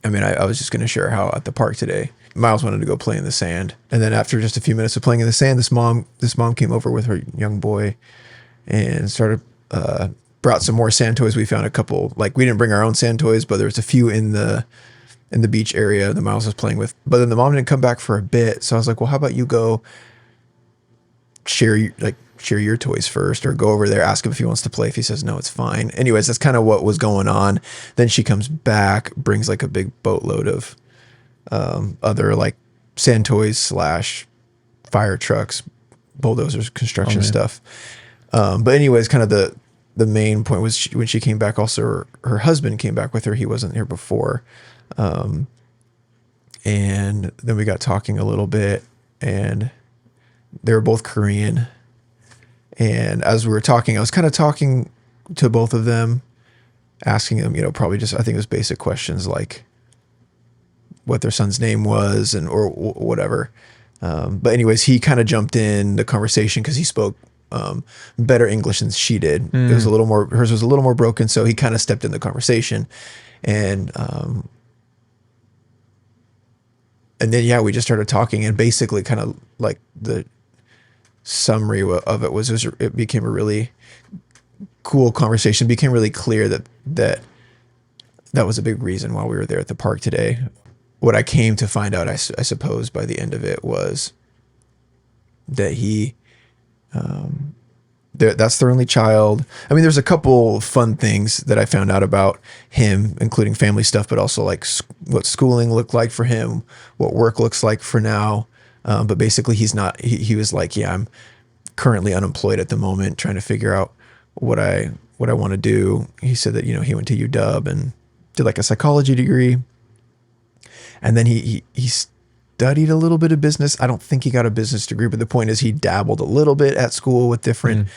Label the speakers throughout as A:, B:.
A: I mean, I was just going to share how at the park today, Miles wanted to go play in the sand. And then after just a few minutes of playing in the sand, this mom came over with her young boy and started, brought some more sand toys. We found a couple, like we didn't bring our own sand toys, but there was a few in the beach area that Miles was playing with. But then the mom didn't come back for a bit. So I was like, well, how about you go share your toys first, or go over there, ask him if he wants to play. If he says no, it's fine. Anyways, that's kind of what was going on. Then she comes back, brings like a big boatload of other like sand toys / fire trucks, bulldozers, construction stuff. But anyways, kind of the main point was when she came back, also her husband came back with her. He wasn't here before. And then we got talking a little bit, and they were both Korean. And as we were talking, I was kind of talking to both of them, asking them, probably just, I think it was basic questions like what their son's name was or whatever. But anyways, he kind of jumped in the conversation because he spoke better English than she did. It was hers was a little more broken. So he kind of stepped in the conversation, and then, we just started talking, and basically kind of like the summary of it was it became a really cool conversation. It became really clear that was a big reason why we were there at the park today. What I came to find out, I suppose, by the end of it was that he, that's their only child. I mean, there's a couple fun things that I found out about him, including family stuff, but also like what schooling looked like for him, what work looks like for now. But basically he was like, yeah, I'm currently unemployed at the moment, trying to figure out what I want to do. He said that, he went to UW and did like a psychology degree. And then he studied a little bit of business. I don't think he got a business degree, but the point is he dabbled a little bit at school with different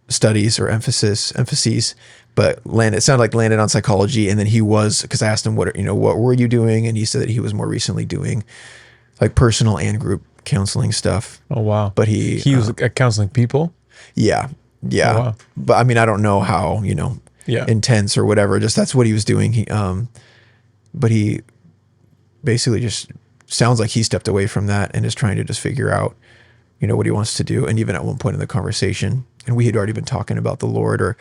A: studies or emphases, but it sounded like landed on psychology. And then he was, because I asked him what were you doing? And he said that he was more recently doing like personal and group counseling stuff.
B: Oh, wow.
A: But he
B: was counseling people.
A: Yeah. Yeah. Oh, wow. But I mean, I don't know how, intense or whatever, just that's what he was doing. But he basically just sounds like he stepped away from that and is trying to just figure out, what he wants to do. And even at one point in the conversation, and we had already been talking about the Lord, or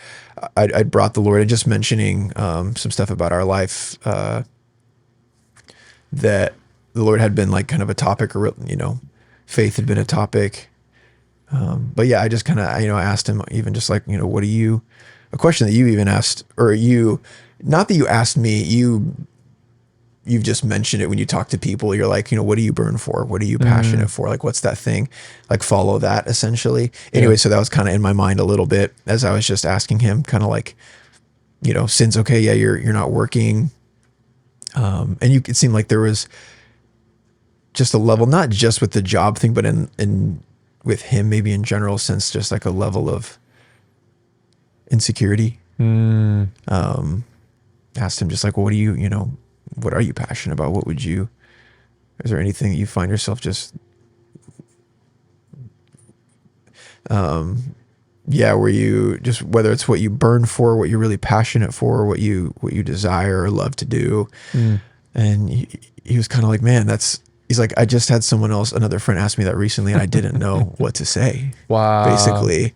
A: I'd brought the Lord and just mentioning some stuff about our life, that the Lord had been like kind of a topic, or, faith had been a topic. But yeah, I just kind of, I asked him even just like, a question that you even asked, or not that you asked me, you've just mentioned it when you talk to people. You're like, what do you burn for? What are you passionate for? Like, what's that thing? Like, follow that essentially. Anyway, so that was kind of in my mind a little bit as I was just asking him, kind of like, since, okay, yeah, you're not working. And it seemed like there was just a level, not just with the job thing, but in with him, maybe in general sense, just like a level of insecurity. Asked him just like, well, what do you, what are you passionate about? Is there anything that you find yourself just, where you just, whether it's what you burn for, what you're really passionate for, what you desire or love to do. And he was kind of like, man, he's like, I just had another friend ask me that recently, and I didn't know what to say.
B: Wow.
A: Basically.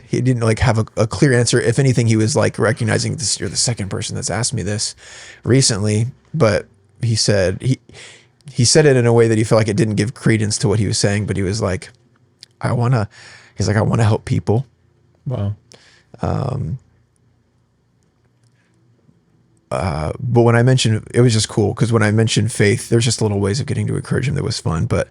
A: He didn't like have a clear answer. If anything, he was like recognizing this, you're the second person that's asked me this recently. But he said he said it in a way that he felt like it didn't give credence to what he was saying. But he was like, I want to help people.
B: Wow.
A: But when I mentioned, it was just cool because when I mentioned faith, there's just little ways of getting to encourage him that was fun. But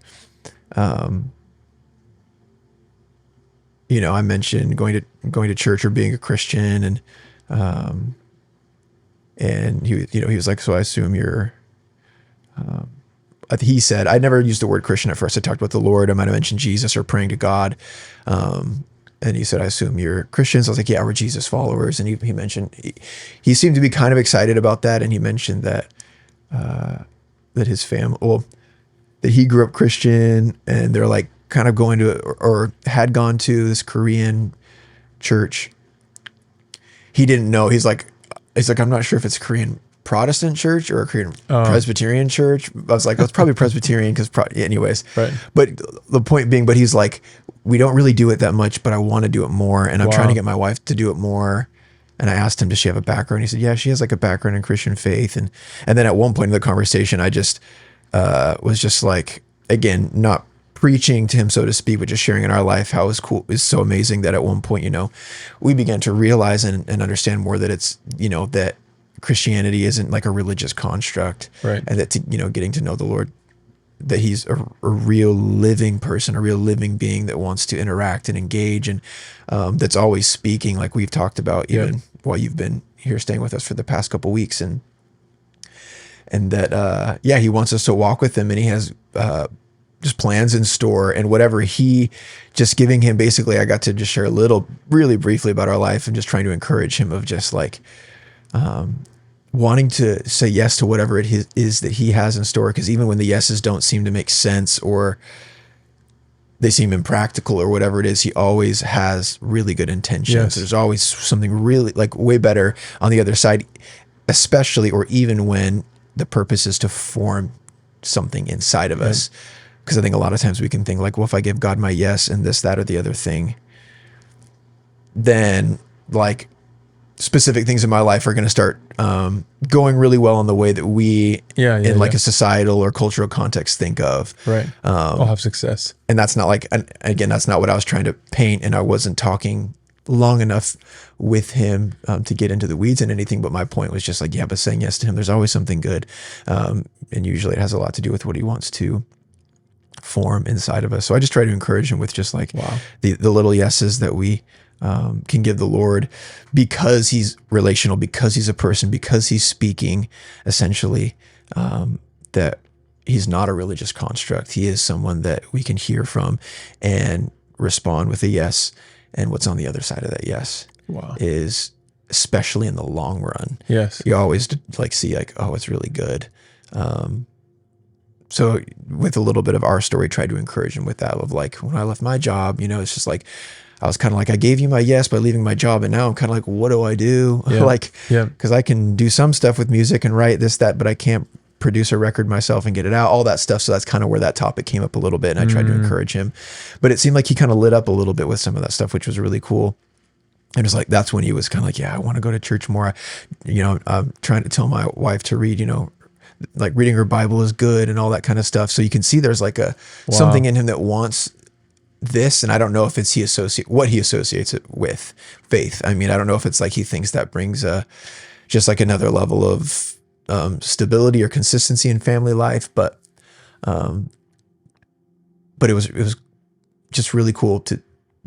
A: I mentioned going to church or being a Christian, and he was like, so I assume you're, he said, I never used the word Christian at first. I talked about the Lord. I might've mentioned Jesus or praying to God. And he said, I assume you're Christians. I was like, yeah, we're Jesus followers. And he mentioned, he seemed to be kind of excited about that. And he mentioned that his family, that he grew up Christian, and they're like kind of going to, or had gone to this Korean church. He didn't know. He's like, he's like, I'm not sure if it's a Korean Protestant church or a Korean Presbyterian church. I was like, oh, it's probably Presbyterian because anyways.
B: Right.
A: But the point being, but he's like, we don't really do it that much, but I want to do it more. And I'm trying to get my wife to do it more. And I asked him, does she have a background? He said, yeah, she has like a background in Christian faith. And then at one point in the conversation, I just was just like, again, not preaching to him, so to speak, but just sharing in our life how it's so amazing that at one point, we began to realize and understand more that it's, that Christianity isn't like a religious construct.
B: Right.
A: And that, getting to know the Lord, that he's a real living person, a real living being that wants to interact and engage, and that's always speaking, like we've talked about even while you've been here staying with us for the past couple weeks, and that he wants us to walk with him, and he has just plans in store, and whatever just giving him, basically I got to just share a little really briefly about our life and just trying to encourage him of just like wanting to say yes to whatever it is that he has in store, because even when the yeses don't seem to make sense or they seem impractical or whatever it is, he always has really good intentions.
B: Yes.
A: There's always something really like way better on the other side, especially or even when the purpose is to form something inside of us. Because I think a lot of times we can think like, well, if I give God my yes and this, that, or the other thing, then like specific things in my life are going to start going really well in the way that we in like a societal or cultural context think of.
B: Right. I'll have success.
A: And that's not like, again, that's not what I was trying to paint. And I wasn't talking long enough with him to get into the weeds and anything. But my point was just like, but saying yes to him, there's always something good. And usually it has a lot to do with what he wants to form inside of us. So I just try to encourage him with just like the little yeses that we can give the Lord, because he's relational, because he's a person, because he's speaking, essentially, that he's not a religious construct. He is someone that we can hear from and respond with a yes. And what's on the other side of that yes is, especially in the long run, you always like see like, oh, it's really good. So with a little bit of our story, tried to encourage him with that of like, when I left my job, it's just like, I was kind of like, I gave you my yes by leaving my job. And now I'm kind of like, what do I do? Because I can do some stuff with music and write this, that, but I can't produce a record myself and get it out, all that stuff. So that's kind of where that topic came up a little bit. And I tried to encourage him, but it seemed like he kind of lit up a little bit with some of that stuff, which was really cool. And it was like, that's when he was kind of like, I want to go to church more. I'm trying to tell my wife to read, like reading her Bible is good and all that kind of stuff. So you can see there's like something in him that wants this. And I don't know if it's what he associates it with faith. I mean, I don't know if it's like he thinks that brings just like another level of stability or consistency in family life. But it was just really cool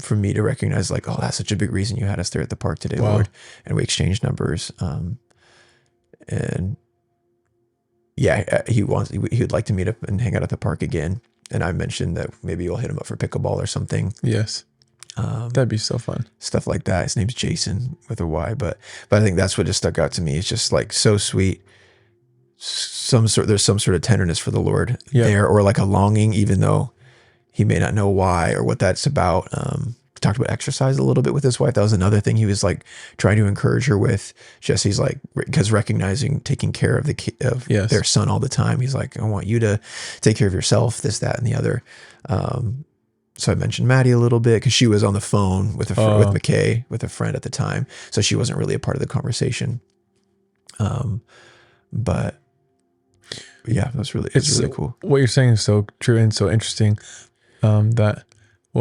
A: for me to recognize like, oh, that's such a big reason you had us there at the park today, Lord. And we exchanged numbers. And he would like to meet up and hang out at the park again. And I mentioned that maybe we'll hit him up for pickleball or something.
B: Yes. That'd be so fun.
A: Stuff like that. His name's Jason with a Y, but I think that's what just stuck out to me. It's just like so sweet. There's some sort of tenderness for the Lord there, or like a longing, even though he may not know why or what that's about. Talked about exercise a little bit with his wife. That was another thing he was like trying to encourage her with. Jesse's like, because recognizing taking care of their son all the time. He's like, I want you to take care of yourself, this, that, and the other. So I mentioned Maddie a little bit because she was on the phone with McKay, with a friend at the time. So she wasn't really a part of the conversation. But yeah, it's really cool.
B: What you're saying is so true and so interesting. A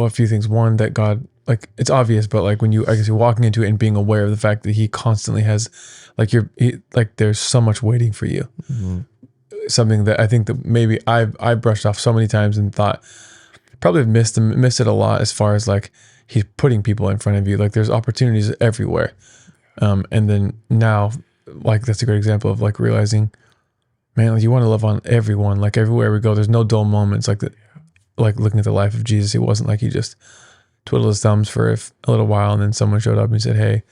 B: few things. One, that God, like, it's obvious, but like when you're walking into it and being aware of the fact that he constantly has, like, there's so much waiting for you. Mm-hmm. Something that I think that maybe I brushed off so many times and thought probably have missed it a lot, as far as like he's putting people in front of you. Like there's opportunities everywhere. And then now, like, that's a great example of like realizing, man, like, you want to love on everyone. Like everywhere we go, there's no dull moments. Like looking at the life of Jesus, it wasn't like he just twiddled his thumbs for a little while and then someone showed up and said, hey.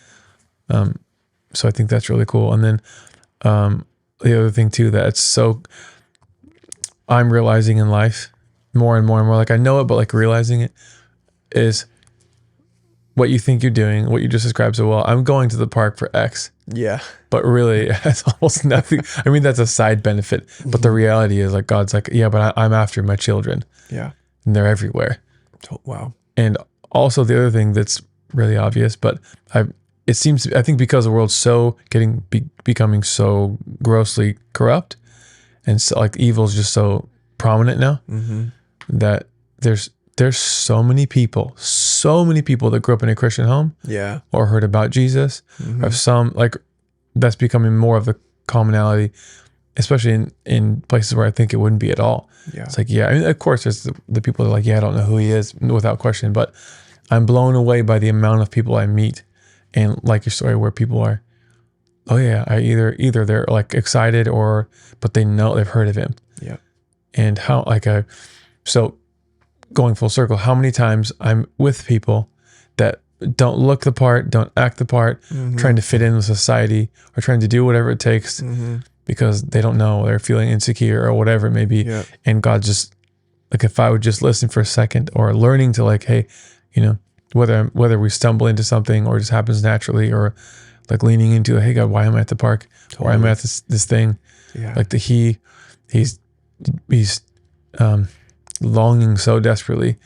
B: So I think that's really cool. And then the other thing too, that it's so, I'm realizing in life more and more and more, like I know it, but like realizing it is what you think you're doing, what you just described so well. I'm going to the park for X.
A: Yeah.
B: But really, it's almost nothing. I mean, that's a side benefit. But the reality is, like, God's like, yeah, but I'm after my children.
A: Yeah.
B: And they're everywhere.
A: Wow.
B: And also the other thing that's really obvious, but I think because the world's so becoming so grossly corrupt, and so like evil is just so prominent now, that there's so many people that grew up in a Christian home, or heard about Jesus, or some, like, that's becoming more of the commonality, especially in places where I think it wouldn't be at all.
A: Yeah.
B: It's like, I mean, of course there's the people that are like, I don't know who he is, without question, but I'm blown away by the amount of people I meet, and like your story where people are, oh yeah, I either they're like excited, but they know they've heard of him. Yeah. And how, so going full circle, how many times I'm with people that don't look the part, don't act the part, trying to fit in with society, or trying to do whatever it takes, because they don't know, they're feeling insecure or whatever it may be.
A: Yeah.
B: And God just, like, if I would just listen for a second, or learning to, like, hey, whether we stumble into something or it just happens naturally, or like leaning into, hey God, why am I at the park? Totally. Why am I at this thing? Yeah. Like he's longing so desperately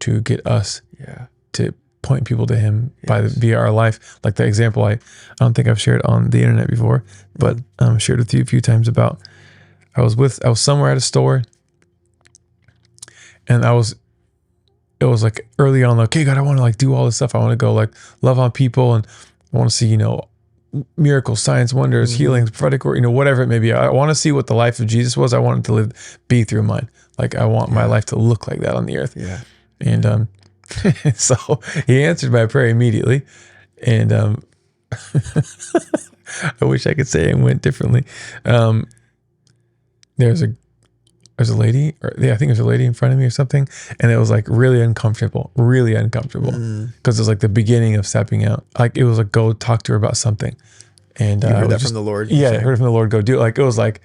B: to get us to point people to him via our life. Like the example I don't think I've shared on the internet before, but shared with you a few times about, I was somewhere at a store, and it was like early on, like, hey God, I want to like do all this stuff. I want to go like love on people, and I want to see, miracles, signs, wonders, healings, prophetic work, whatever it may be. I want to see what the life of Jesus was. I want it to be through mine. Like I want my life to look like that on the earth. Yeah. And so he answered my prayer immediately. And I wish I could say it went differently. There's a lady, I think there's a lady in front of me or something, and it was like really uncomfortable, because it was like the beginning of stepping out. Like it was like, go talk to her about something. And
A: you heard that from the Lord?
B: Yeah, I heard it from the Lord. Go do it. Like it was like,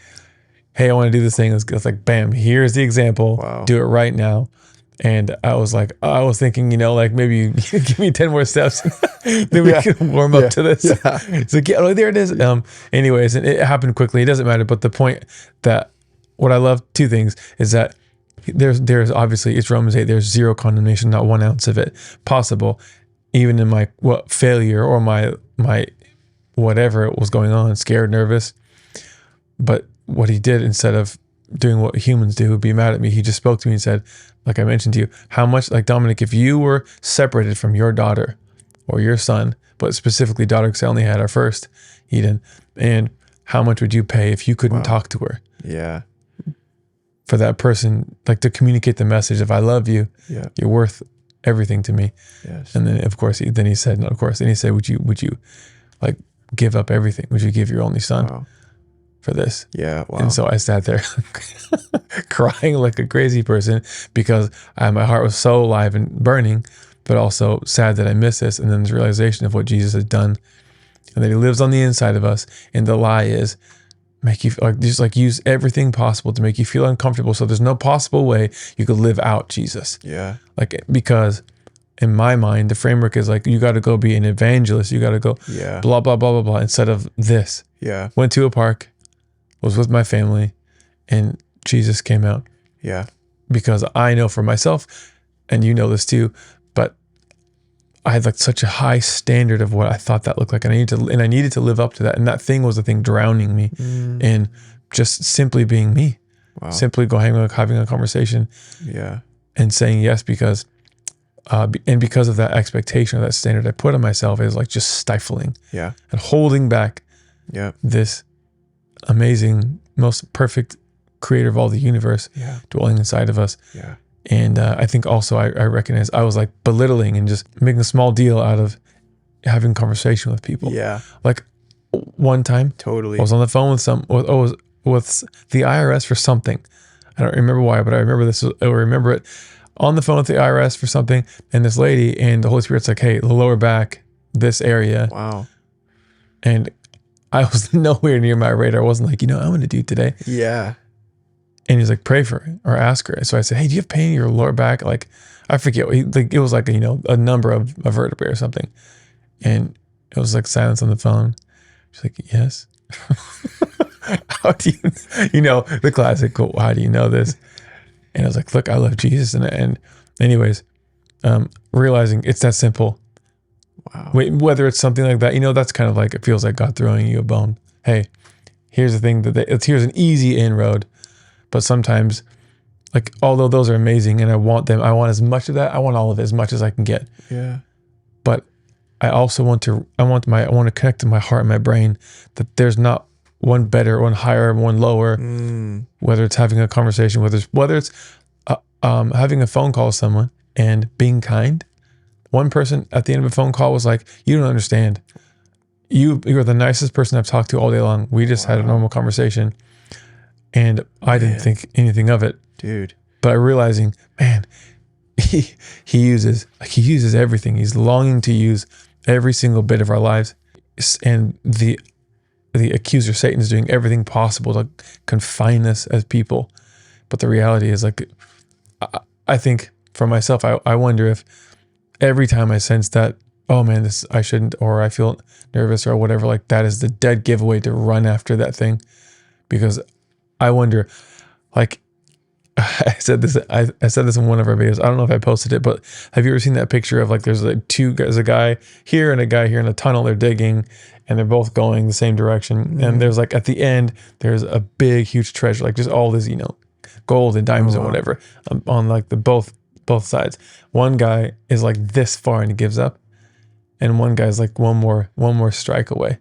B: hey, I want to do this thing. It's like, bam, here's the example. Wow. Do it right now. And I was like, I was thinking, like maybe you give me 10 more steps, then we can warm up to this. Yeah. It's like, there it is. Anyways, and it happened quickly. It doesn't matter. But the point that, what I love, two things, is that there's obviously, it's Romans 8, there's zero condemnation, not 1 ounce of it possible, even in my failure or my whatever was going on, scared, nervous. But what he did, instead of doing what humans do, be mad at me, he just spoke to me and said, like I mentioned to you, how much, like Dominic, if you were separated from your daughter or your son, but specifically daughter, because I only had our first, Eden, and how much would you pay if you couldn't talk to her?
A: Yeah.
B: For that person, like to communicate the message of I love you, you're worth everything to me. Yes. And then of course, he said, no, of course. And he said, would you like give up everything? Would you give your only son for this?
A: Yeah. Wow.
B: And so I sat there crying like a crazy person, because my heart was so alive and burning, but also sad that I missed this. And then the realization of what Jesus had done, and that he lives on the inside of us. And the lie is, make you use everything possible to make you feel uncomfortable, so there's no possible way you could live out Jesus. Yeah. Like, because in my mind, the framework is like, you got to go be an evangelist. You got to go blah, blah, blah, blah, blah, instead of this. Yeah. Went to a park, was with my family, and Jesus came out. Yeah. Because I know for myself, and you know this too, but I had like such a high standard of what I thought that looked like, and I needed to live up to that. And that thing was the thing drowning me in just simply being me, simply having a conversation, and saying yes, because because of that expectation or that standard I put on myself, is like just stifling, and holding back, this amazing, most perfect creator of all the universe dwelling inside of us. Yeah. And I think also I recognize I was like belittling and just making a small deal out of having a conversation with people. Yeah. Like one time, totally, I was on the phone with with the IRS for something. I don't remember why, but I remember this. I remember it on the phone with the IRS for something, and this lady, and the Holy Spirit's like, hey, the lower back, this area. Wow. And I was nowhere near my radar. I wasn't like, I'm going to do today. Yeah. And he's like, pray for her or ask her. So I said, hey, do you have pain in your lower back? Like, I forget. It was like, a number of a vertebrae or something. And it was like silence on the phone. She's like, yes. How do you, the classic, how do you know this? And I was like, look, I love Jesus. And anyways, realizing it's that simple.
A: Wow.
B: Whether it's something like that, that's kind of like, it feels like God throwing you a bone. Hey, here's the thing here's an easy inroad. But sometimes, like, although those are amazing and I want as much of that. I want all of it as much as I can get.
A: Yeah.
B: But I also want to connect to my heart and my brain that there's not one better, one higher, one lower. Whether it's having a conversation, whether it's having a phone call with someone and being kind. One person at the end of a phone call was like, "You don't understand. You're the nicest person I've talked to all day long. We just had a normal conversation." And I didn't think anything of it,
A: dude.
B: But I'm realizing, man, he uses everything. He's longing to use every single bit of our lives, and the accuser Satan is doing everything possible to confine us as people. But the reality is, like, I think for myself, I wonder if every time I sense that, oh man, I shouldn't, or I feel nervous or whatever, like that is the dead giveaway to run after that thing, because I wonder, like, I said this in one of our videos. I don't know if I posted it, but have you ever seen that picture of, like, there's like two guys, a guy here and a guy here in a tunnel, they're digging and they're both going the same direction. And there's like, at the end, there's a big, huge treasure, like just all this, gold and diamonds and whatever on like the both sides. One guy is like this far and he gives up. And one guy's like one more strike away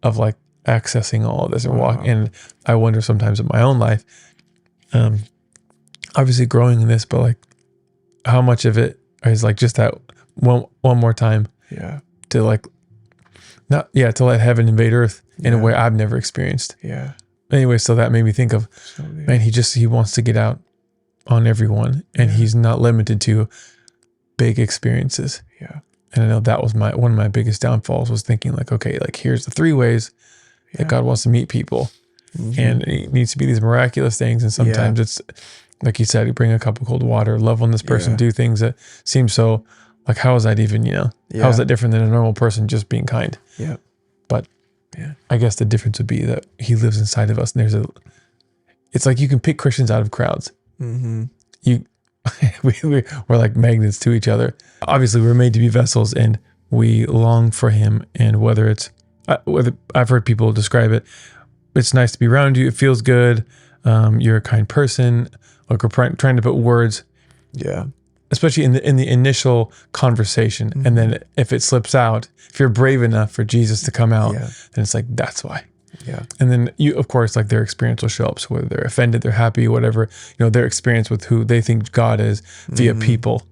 B: of like accessing all of this and walking. And I wonder sometimes in my own life, obviously growing in this, but like how much of it is like just that one more time to like, to let heaven invade earth in a way I've never experienced.
A: Yeah.
B: Anyway, so that made me think of, man, he wants to get out on everyone, and he's not limited to big experiences.
A: Yeah.
B: And I know that was one of my biggest downfalls, was thinking like, okay, like here's the 3 ways that God wants to meet people. And it needs to be these miraculous things. And sometimes it's, like you said, you bring a cup of cold water, love on this person, do things that seem so, like, how is that even, how is that different than a normal person just being kind?
A: Yeah.
B: But I guess the difference would be that he lives inside of us, and it's like you can pick Christians out of crowds.
A: Mm-hmm.
B: We're like magnets to each other. Obviously, we're made to be vessels, and we long for him. And whether I've heard people describe it, it's nice to be around you. It feels good. You're a kind person. Like, we're trying to put words.
A: Yeah.
B: Especially in the initial conversation. And then if it slips out, if you're brave enough for Jesus to come out, then it's like, that's why.
A: Yeah.
B: And then you, of course, like, their experience will show up. So whether they're offended, they're happy, whatever, their experience with who they think God is via people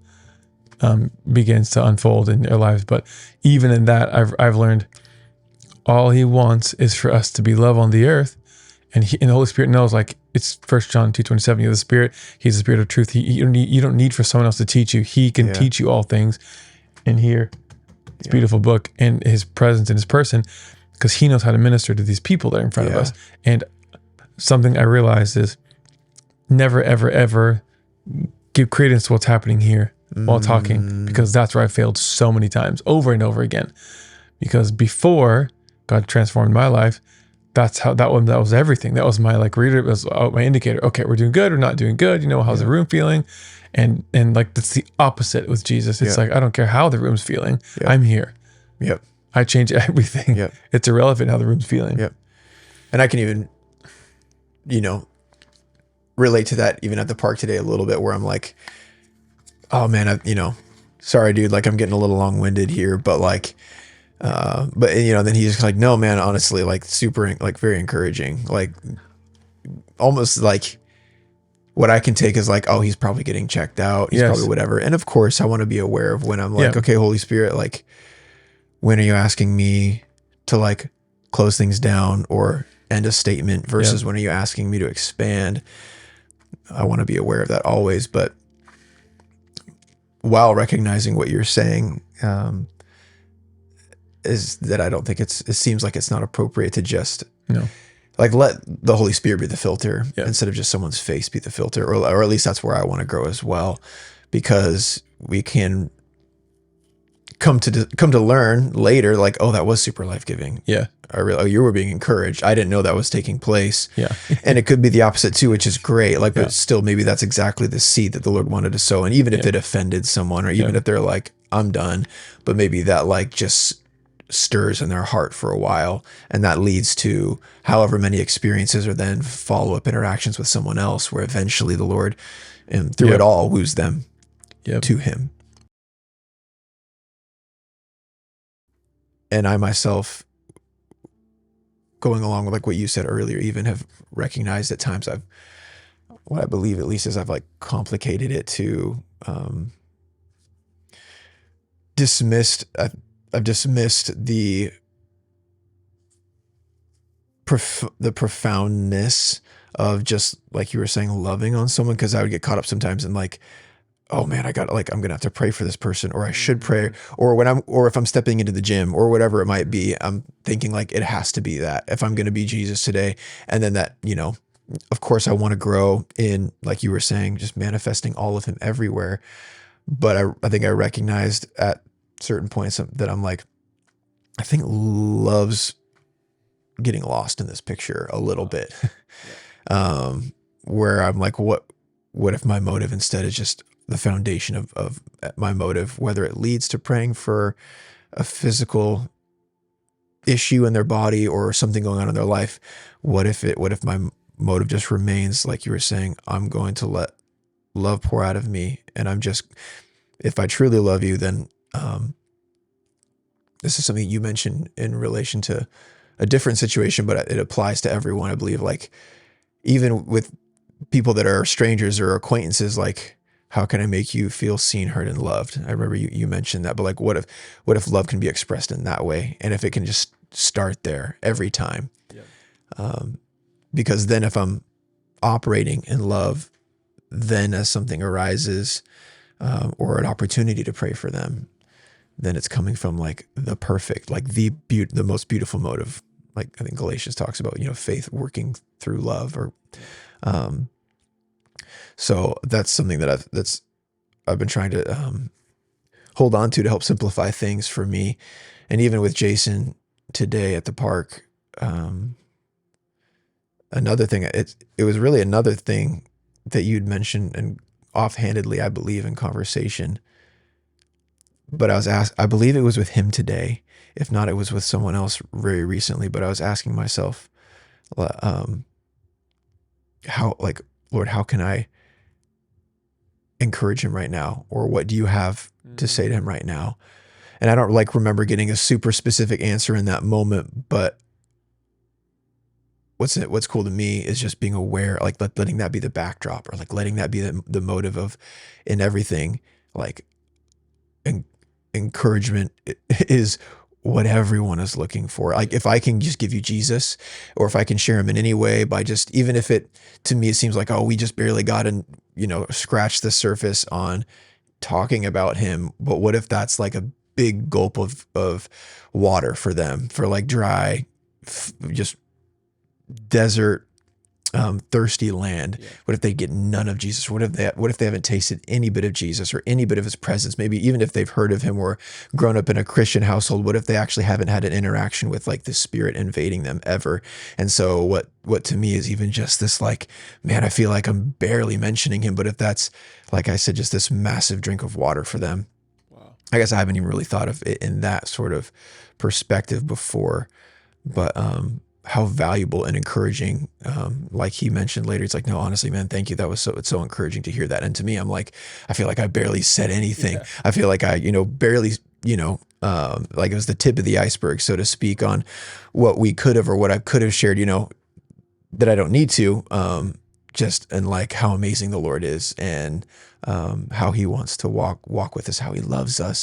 B: begins to unfold in their lives. But even in that, I've learned all he wants is for us to be love on the earth. And the Holy Spirit knows, like, it's 1 John 2:27. You're the Spirit. He's the Spirit of truth. You don't need for someone else to teach you. He can teach you all things. And here, it's a beautiful book, and his presence in his person, because he knows how to minister to these people that are in front of us. And something I realized is never, ever, ever give credence to what's happening here while talking, because that's where I failed so many times, over and over again. Because before God transformed my life, that was everything. That was my, like, reader. It was my indicator. Okay, we're doing good. We're not doing good. How's the room feeling? And like, that's the opposite with Jesus. It's like, I don't care how the room's feeling. I'm here.
A: Yep.
B: I change everything.
A: Yep.
B: It's irrelevant how the room's feeling.
A: Yep. And I can even, relate to that even at the park today a little bit, where I'm like, oh man, sorry dude, like, I'm getting a little long-winded here, but like, then he's just like, no, man, honestly, like, super, like, very encouraging, like, almost like what I can take is like, oh, he's probably getting checked out. He's probably whatever. And of course I want to be aware of when I'm like, okay, Holy Spirit, like, when are you asking me to, like, close things down or end a statement versus when are you asking me to expand? I want to be aware of that always. But while recognizing what you're saying, is that I don't think it seems like it's not appropriate to just like let the Holy Spirit be the filter instead of just someone's face be the filter, or at least that's where I want to grow as well, because we can come to learn later, like, oh, that was super life-giving.
B: Yeah.
A: Oh, you were being encouraged. I didn't know that was taking place.
B: Yeah.
A: And it could be the opposite too, which is great. Like, but still, maybe that's exactly the seed that the Lord wanted to sow. And even if it offended someone, or even if they're like, I'm done, but maybe that like just stirs in their heart for a while, and that leads to however many experiences or then follow-up interactions with someone else, where eventually the Lord, and through it all, woos them to him. And I myself, going along with like what you said earlier, even have recognized at times what I believe at least is I've like complicated it to I've dismissed the profoundness of just like you were saying, loving on someone, because I would get caught up sometimes in like, oh man, I'm gonna have to pray for this person, or I should pray, or if I'm stepping into the gym or whatever it might be, I'm thinking like it has to be that if I'm gonna be Jesus today. And then that, of course I want to grow in, like you were saying, just manifesting all of him everywhere. But I think I recognized at certain points that I'm like, I think love's getting lost in this picture a little bit. Where I'm like, what if my motive instead is just the foundation of my motive, whether it leads to praying for a physical issue in their body or something going on in their life. What if my motive just remains, like you were saying, I'm going to let love pour out of me. And if I truly love you, then, this is something you mentioned in relation to a different situation, but it applies to everyone. I believe, like, even with people that are strangers or acquaintances, like, how can I make you feel seen, heard, and loved? I remember you mentioned that, but like, what if love can be expressed in that way? And if it can just start there every time, because then if I'm operating in love, then as something arises, or an opportunity to pray for them, then it's coming from like the perfect, like the most beautiful motive. Like I think Galatians talks about, faith working through love, or, so that's something that I've been trying to hold on to help simplify things for me. And even with Jason today at the park, another thing, it was really another thing that you'd mentioned, and offhandedly, I believe, in conversation. But I was asked, I believe it was with him today. If not, it was with someone else very recently. But I was asking myself, Lord, how can I encourage him right now? Or what do you have to say to him right now? And I don't remember getting a super specific answer in that moment, but what's cool to me is just being aware, like letting that be the backdrop, or like letting that be the motive of in everything. Like encouragement is what everyone is looking for. Like if I can just give you Jesus, or if I can share him in any way by just, even if to me, it seems like, oh, we just barely got and, scratched the surface on talking about him. But what if that's like a big gulp of water for them, for like dry, just desert, thirsty land? What if they get none of Jesus? What if they haven't tasted any bit of Jesus or any bit of his presence? Maybe even if they've heard of him or grown up in a Christian household, what if they actually haven't had an interaction with like the Spirit invading them ever? And so what to me is even just this, like, man, I feel like I'm barely mentioning him, but if that's, like I said, just this massive drink of water for them. Wow. I guess I haven't even really thought of it in that sort of perspective before, but how valuable and encouraging, like he mentioned later, it's like, no, honestly, man, thank you. It's so encouraging to hear that. And to me, I'm like, I feel like I barely said anything. Yeah. I feel like I, barely, like it was the tip of the iceberg, so to speak, on what we could have, or what I could have shared, that I don't need to, just, and like how amazing the Lord is, and how he wants to walk with us, how he loves us.